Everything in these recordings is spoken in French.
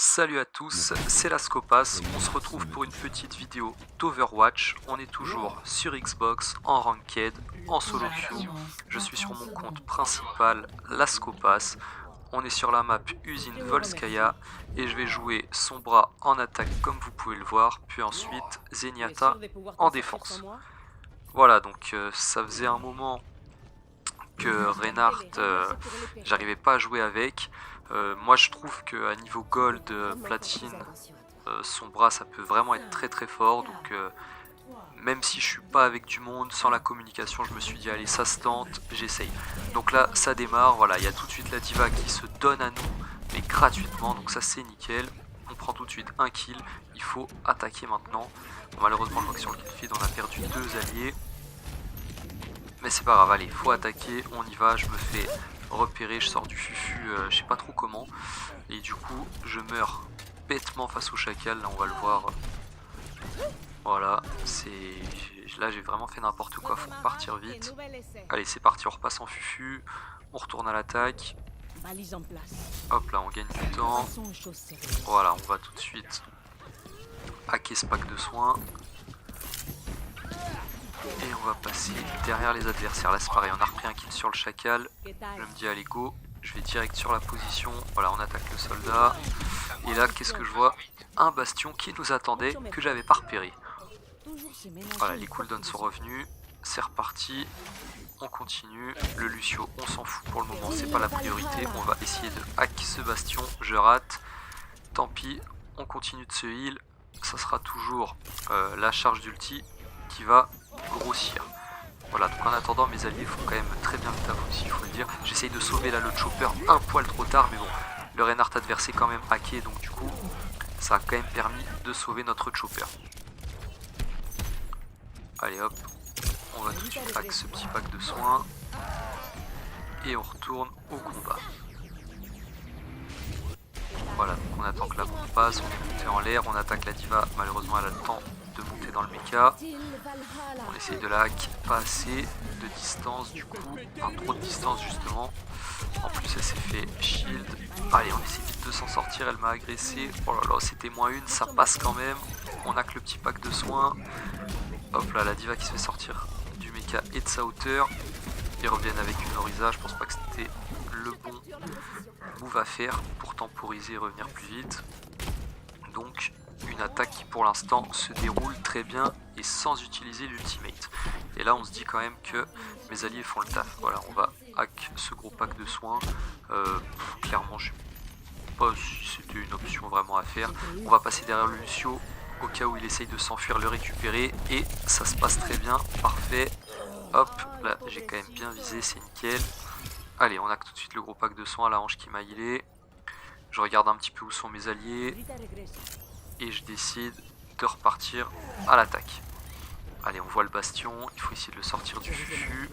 Salut à tous, c'est Lascopas, on se retrouve pour une petite vidéo d'Overwatch. On est toujours sur Xbox, en Ranked, en solo queue. Je suis sur mon compte principal, Lascopas. On est sur la map usine Volskaya et je vais jouer Sombra en attaque comme vous pouvez le voir, puis ensuite Zenyatta en défense. Voilà, donc ça faisait un moment que Reinhardt, j'arrivais pas à jouer avec. Moi je trouve qu'à niveau gold, platine, Sombra ça peut vraiment être très très fort. Donc même si je suis pas avec du monde, sans la communication, je me suis dit allez ça se tente, j'essaye. Donc là ça démarre, voilà, il y a tout de suite la diva qui se donne à nous, mais gratuitement, donc ça c'est nickel. On prend tout de suite un kill, il faut attaquer maintenant. Bon, malheureusement je vois que sur le kill feed on a perdu 2 alliés. Mais c'est pas grave, allez, faut attaquer, on y va, je me fais repérer, je sors du fufu, je sais pas trop comment. Et du coup, je meurs bêtement face au chacal, là on va le voir. Voilà, c'est... Là j'ai vraiment fait n'importe quoi, faut partir vite. Allez, c'est parti, on repasse en fufu, on retourne à l'attaque. Hop là, on gagne du temps. Voilà, on va tout de suite hacker ce pack de soins. Et on va passer derrière les adversaires. Là c'est pareil, on a repris un kill sur le chacal. Je me dis allez go, je vais direct sur la position. Voilà, on attaque le soldat. Et là qu'est-ce que je vois? Un bastion qui nous attendait, que j'avais pas repéré. Voilà, les cooldowns sont revenus. C'est reparti. On continue. Le Lucio, on s'en fout pour le moment, c'est pas la priorité. On va essayer de hack ce bastion. Je rate. Tant pis, on continue de se heal. Ça sera toujours la charge d'ulti qui va grossir. Voilà, donc en attendant, mes alliés font quand même très bien le taf aussi, il faut le dire. J'essaye de sauver là le chopper un poil trop tard, mais bon, le Reinhardt adverse est quand même hacké, donc du coup, ça a quand même permis de sauver notre chopper. Allez hop, on va tout de suite hack ce petit pack de soins. Et on retourne au combat. Voilà, donc on attend que la bombe passe, on est monté en l'air, on attaque la diva, malheureusement elle a le temps de monter dans le mecha. On essaye de la hack, pas assez de distance du coup, enfin trop de distance justement. En plus elle s'est fait shield. Allez, on essaie vite de s'en sortir, elle m'a agressé. Oh là là, c'était -1, ça passe quand même. On a que le petit pack de soins. Hop là, la diva qui se fait sortir du mecha et de sa hauteur. Ils reviennent avec une Orisa, je pense pas que c'était le bon move à faire pour temporiser et revenir plus vite. Donc une attaque qui pour l'instant se déroule très bien et sans utiliser l'ultimate. Et là on se dit quand même que mes alliés font le taf. Voilà, on va hack ce gros pack de soins. Clairement je sais pas si c'était une option vraiment à faire. On va passer derrière le Lucio au cas où il essaye de s'enfuir, le récupérer. Et ça se passe très bien, parfait. Hop, là j'ai quand même bien visé, c'est nickel. Allez, on hack tout de suite le gros pack de soins à la hanche qui m'a healé. Je regarde un petit peu où sont mes alliés. Et je décide de repartir à l'attaque. Allez, on voit le bastion, il faut essayer de le sortir du fufu.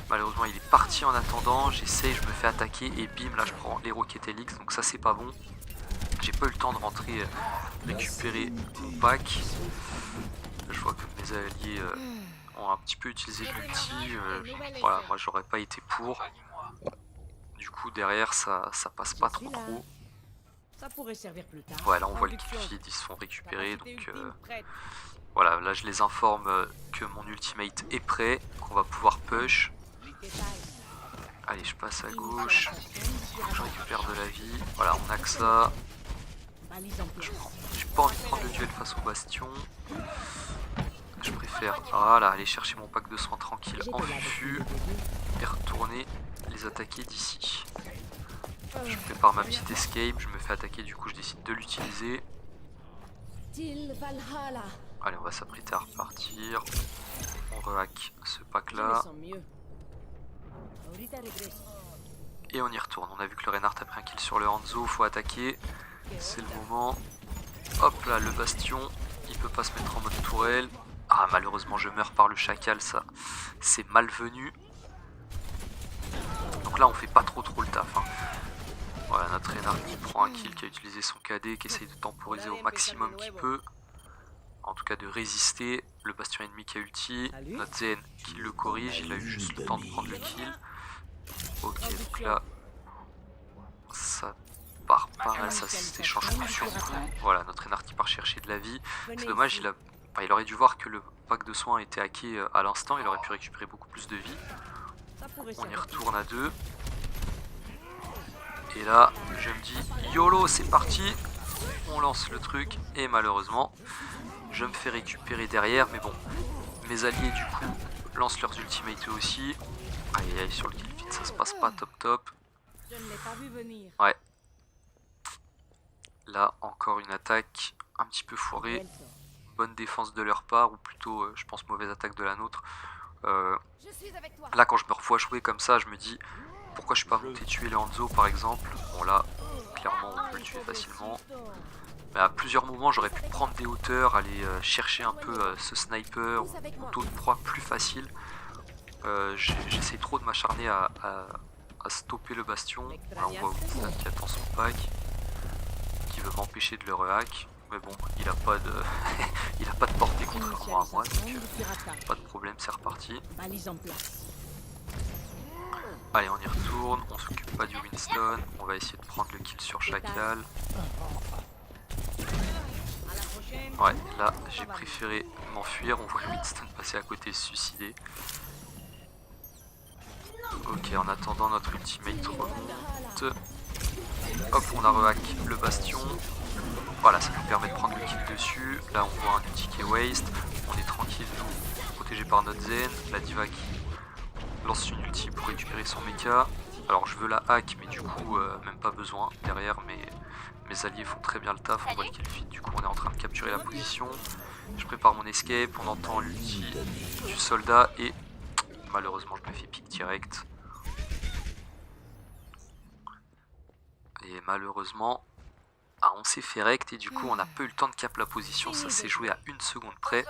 Malheureusement il est parti en attendant, j'essaye, je me fais attaquer et bim, là je prends les Rocket Helix, donc ça c'est pas bon. J'ai pas eu le temps de rentrer récupérer mon pack. Je vois que mes alliés ont un petit peu utilisé l'ulti. Voilà, moi j'aurais pas été pour. Du coup derrière ça passe pas trop. Ça pourrait servir plus tard. Ouais, là on voit le kill feed, ils se font récupérer, donc voilà, là je les informe que mon ultimate est prêt, qu'on va pouvoir push. Allez, je passe à gauche, faut que je récupère de la vie. Voilà, on a que ça. J'ai pas envie de prendre le duel face au bastion. Je préfère, voilà, aller chercher mon pack de soins tranquille en fufu et retourner les attaquer d'ici. Je prépare ma petite escape, je me fais attaquer, du coup je décide de l'utiliser. Allez, on va s'apprêter à repartir. On rehack ce pack là. Et on y retourne. On a vu que le Reinhardt a pris un kill sur le Hanzo, faut attaquer. C'est le moment. Hop là, le bastion, il peut pas se mettre en mode tourelle. Ah, malheureusement je meurs par le chacal, ça c'est malvenu. Donc là on fait pas trop le taf hein. Voilà, notre Reinhardt qui prend un kill, qui a utilisé son KD, qui essaye de temporiser au maximum qu'il peut. En tout cas de résister. Le bastion ennemi qui a ulti. Notre Zen qui le corrige, il a eu juste le temps de prendre le kill. Ok, donc là ça part pas mal, ça s'échange coup sur coup. Voilà, notre Reinhardt qui part chercher de la vie. C'est dommage, il aurait dû voir que le pack de soins était hacké à l'instant, il aurait pu récupérer beaucoup plus de vie. On y retourne à 2. Et là, je me dis, YOLO, c'est parti. On lance le truc et malheureusement, je me fais récupérer derrière. Mais bon, mes alliés du coup lancent leurs ultimates eux aussi. Aïe aïe, sur le kill feed, ça se passe pas top. Ouais. Là, encore une attaque un petit peu foirée. Bonne défense de leur part, ou plutôt, je pense, mauvaise attaque de la nôtre. Là, quand je me revois jouer comme ça, je me dis pourquoi je suis pas monté tuer le Hanzo par exemple. Bon, là, clairement, on peut le tuer facilement. Mais à plusieurs moments, j'aurais pu prendre des hauteurs, aller chercher un peu ce sniper ou d'autres proies plus faciles. J'essaie trop de m'acharner à stopper le bastion. Là, on voit Oupta qui attend son pack, qui veut m'empêcher de le rehack. Mais bon, il a pas de, il a pas de portée contrairement à moi, donc pas de problème, c'est reparti. Allez, on y retourne, on s'occupe pas du Winston, on va essayer de prendre le kill sur Chacal. Ouais, là j'ai préféré m'enfuir, on voit Winston passer à côté, se suicider. Ok, en attendant notre ultimate remonte. Hop, on a rehack le bastion. Voilà, ça nous permet de prendre le kill dessus. Là, on voit un ulti qui est waste. On est tranquille, nous, protégé par notre Zen. La diva qui lance une ulti pour récupérer son mecha. Alors, je veux la hack, mais du coup, même pas besoin. Derrière, mes alliés font très bien le taf. On voit le kill feed. Du coup, on est en train de capturer la position. Je prépare mon escape. On entend l'ulti du soldat. Et malheureusement, je me fais pick direct. Et malheureusement, on s'est fait rect et du coup on n'a pas eu le temps de cap la position, ça s'est joué à 1 seconde près.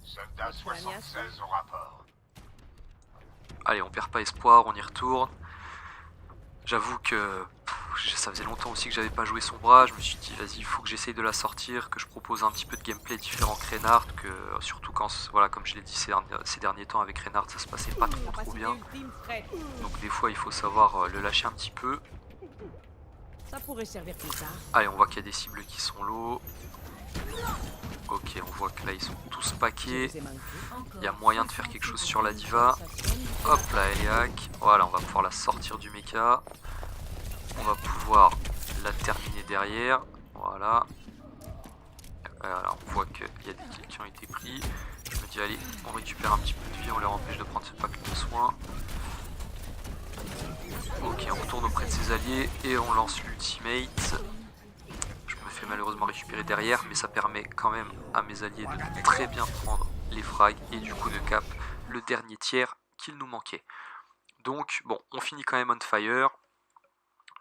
Soldat 76 au rapport. Allez, on perd pas espoir, on y retourne. J'avoue que ça faisait longtemps aussi que j'avais pas joué son bras, je me suis dit vas-y, il faut que j'essaye de la sortir, que je propose un petit peu de gameplay différent que Reinhardt, que surtout quand, voilà, comme je l'ai dit ces derniers temps avec Reinhardt, ça se passait pas trop bien. Donc des fois il faut savoir le lâcher un petit peu. Ça pourrait servir plus tard. Allez, on voit qu'il y a des cibles qui sont low. Ok, on voit que là ils sont tous paqués. Il y a moyen de faire quelque chose sur la diva. Hop là, elle est hack. Voilà, on va pouvoir la sortir du mecha. On va pouvoir la terminer derrière. Voilà. Voilà, on voit qu'il y a des kills qui ont été pris. Je me dis allez, on récupère un petit peu de vie, on leur empêche de prendre ce pack de soins. Ok, on retourne auprès de ses alliés et on lance l'ultimate. Je me fais malheureusement récupérer derrière, mais ça permet quand même à mes alliés de très bien prendre les frags et du coup de cap le dernier tiers qu'il nous manquait. Donc bon, on finit quand même on fire.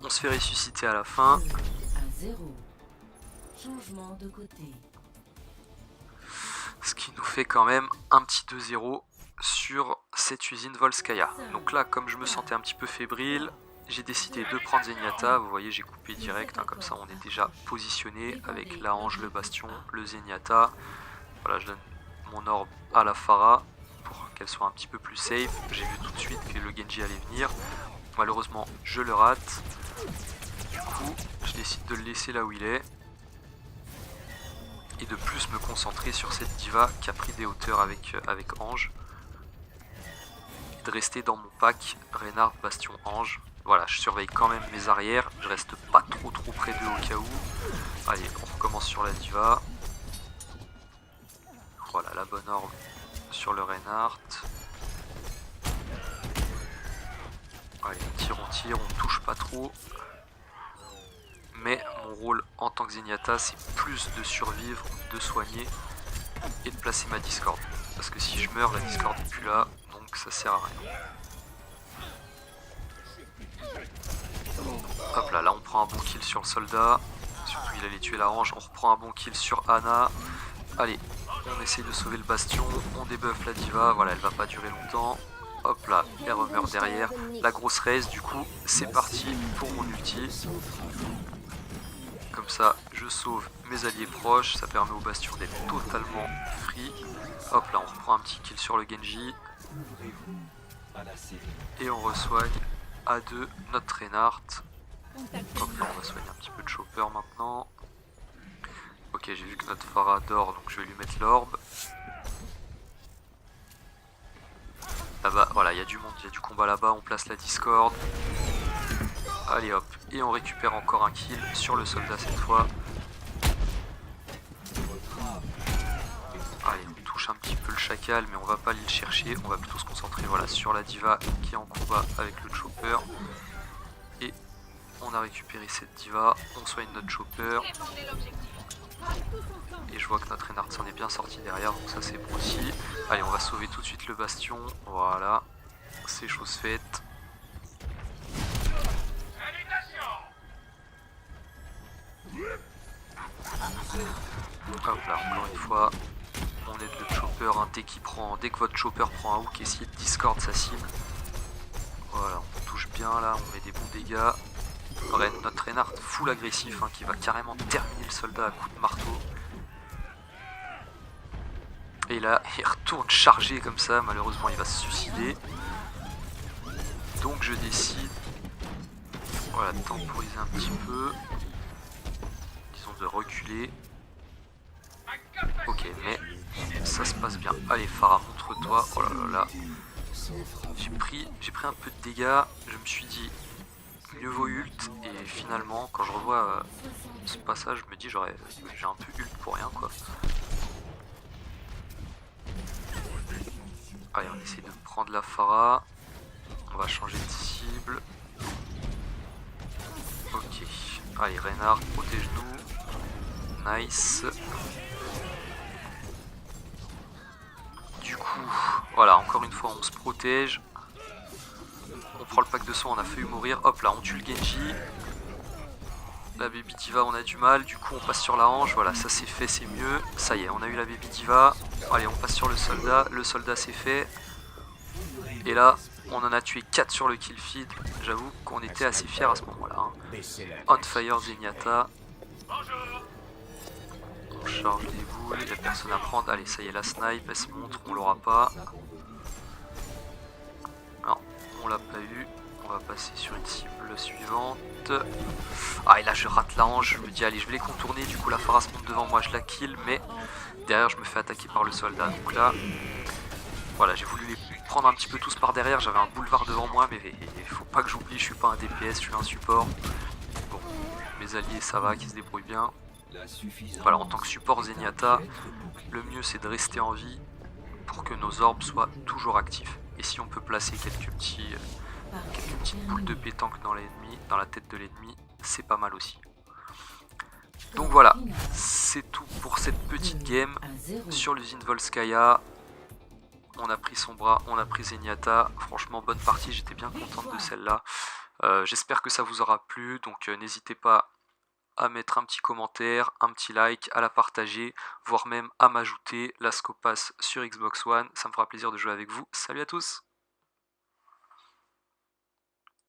On se fait ressusciter à la fin. Changement de côté. Ce qui nous fait quand même un petit 2-0 sur cette usine Volskaya. Donc là, comme je me sentais un petit peu fébrile, j'ai décidé de prendre Zenyatta. Vous voyez, j'ai coupé direct, comme ça on est déjà positionné avec la Ange, le Bastion, le Zenyatta. Voilà, je donne mon orbe à la Pharah pour qu'elle soit un petit peu plus safe. J'ai vu tout de suite que le Genji allait venir. Malheureusement, je le rate. Du coup, je décide de le laisser là où il est. Et de plus me concentrer sur cette diva qui a pris des hauteurs avec Ange. De rester dans mon pack Reinhardt, Bastion, Ange. Voilà, je surveille quand même mes arrières, je reste pas trop près d'eux au cas où. Allez, on recommence sur la diva. Voilà, la bonne orbe sur le Reinhardt. Allez, on tire, on touche pas trop. Mais mon rôle en tant que Zenyatta, c'est plus de survivre, de soigner et de placer ma Discord. Parce que si je meurs, la Discord n'est plus là. Donc ça sert à rien. Hop là, là on prend un bon kill sur le soldat. Surtout il allait tuer la Ange. On reprend un bon kill sur Ana. Allez, on essaye de sauver le bastion. On débuffe la diva. Voilà, elle va pas durer longtemps. Hop là, elle remeurt derrière. La grosse raise, du coup, c'est parti pour mon ulti. Comme ça, je sauve mes alliés proches. Ça permet au bastion d'être totalement free. Hop là, on reprend un petit kill sur le Genji. Et on resoigne à 2 notre Reinhardt. Hop là, on va soigner un petit peu de chopper maintenant. Ok, j'ai vu que notre Pharah dort, donc je vais lui mettre l'orbe. Là-bas, voilà, il y a du monde, il y a du combat là-bas, on place la Discord. Allez hop, et on récupère encore un kill sur le soldat cette fois. Allez, on touche un petit peu le chacal, mais on va pas aller le chercher, on va plutôt se concentrer voilà, sur la diva qui est en combat avec le chopper. Et on a récupéré cette diva, on soigne notre chopper. Et je vois que notre Reinhardt s'en est bien sorti derrière, donc ça c'est bon aussi. Allez, on va sauver tout de suite le bastion, voilà, c'est chose faite. Hop là, encore une fois, on aide le chopper, hein, dès que votre chopper prend un hook, essayez de discord sa cible. Voilà, on touche bien là, on met des bons dégâts. Notre Reinhardt full agressif, hein, qui va carrément terminer le soldat à coups de marteau. Et là, il retourne charger comme ça, malheureusement il va se suicider. Donc je décide, voilà, de temporiser un petit peu. Disons de reculer. Ok, mais ça se passe bien. Allez Pharah, montre-toi. Oh là là là. J'ai pris un peu de dégâts. Je me suis dit, mieux vaut ult. Et finalement, quand je revois ce passage, je me dis, j'ai un peu ult pour rien quoi. Allez, on essaie de prendre la Pharah. On va changer de cible. Ok. Allez, Reinhardt, protège-nous. Nice. Du coup, voilà, encore une fois, on se protège. On prend le pack de soins, on a failli mourir. Hop là, on tue le Genji. La Baby Diva, on a du mal. Du coup, on passe sur la hanche. Voilà, ça c'est fait, c'est mieux. Ça y est, on a eu la Baby Diva. Allez, on passe sur le soldat. Le soldat c'est fait. Et là, on en a tué 4 sur le kill feed. J'avoue qu'on était assez fiers à ce moment-là. Hein. On fire Zenyatta. On charge les boules, il n'y a personne à prendre. Allez, ça y est, la snipe, elle se montre, on l'aura pas. Non, on l'a pas eu. On va passer sur une cible suivante. Ah, et là je rate la hanche, je me dis allez, je vais les contourner. Du coup, la Pharah se monte devant moi, je la kill, mais derrière, je me fais attaquer par le soldat. Donc là, voilà, j'ai voulu les prendre un petit peu tous par derrière. J'avais un boulevard devant moi, mais il faut pas que j'oublie, je suis pas un DPS, je suis un support. Bon, mes alliés, ça va, qui se débrouillent bien. Voilà, en tant que support Zenyatta, le mieux c'est de rester en vie pour que nos orbes soient toujours actifs. Et si on peut placer quelques petites boules de pétanque dans la tête de l'ennemi, c'est pas mal aussi. Donc voilà, c'est tout pour cette petite game sur l'usine Volskaya. On a pris son bras, on a pris Zenyatta. Franchement, bonne partie, j'étais bien contente de celle-là. J'espère que ça vous aura plu, donc n'hésitez pas à mettre un petit commentaire, un petit like, à la partager, voire même à m'ajouter la Scopass sur Xbox One. Ça me fera plaisir de jouer avec vous. Salut à tous!